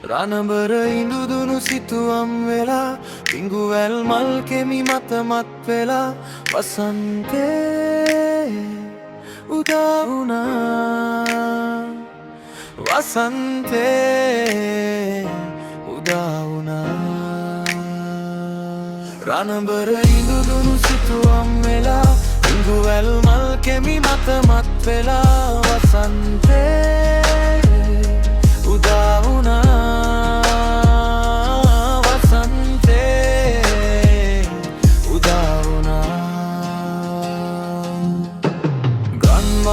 රණබර ඉඳුදුනු සිතුවම් වෙලා පිඟුවැල් මල් කෙමි මත මත් වෙලා වසන්තේ උදා වුණා වසන්තේ උදා වුණා රණබර ඉඳුදුනු සිතුවම් වෙලා පිඟුවැල් මල් කෙමි මත මත් වෙලා වසන්තේ උදා වුණා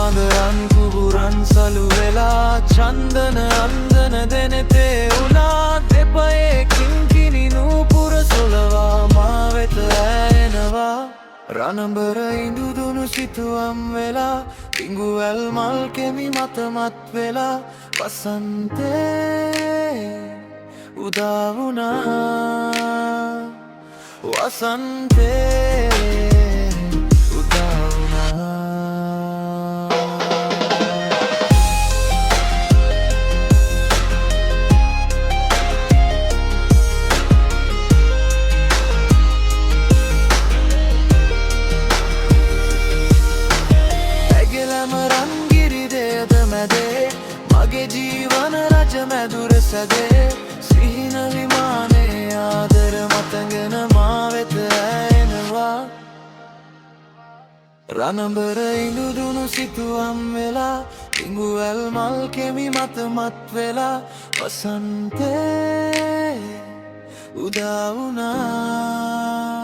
වඳරන් කුබුරන් සලු වෙලා චන්දන අන්දන දෙනෙතේ උනා දෙපයේ කිංකිණි නූපුර සොලවා මා වෙත ඇයෙනවා රණබර ඉඳුදුනු සිතුවම් වෙලා පිඟුවැල් මල් කෙමි මත මත් වෙලා වසන්තේ උදා වුණා වසන්තේ මගේ ජීවන රජ මැදුර සැදේ සිහින විමානේ ආදර මතගෙන මා වෙත ඇයෙනවා රණබර ඉඳුදුනු සිතුවම් වෙලා පිඟුවැල් මල් කෙමි මත මත් වෙලා වසන්තේ උදා වුණා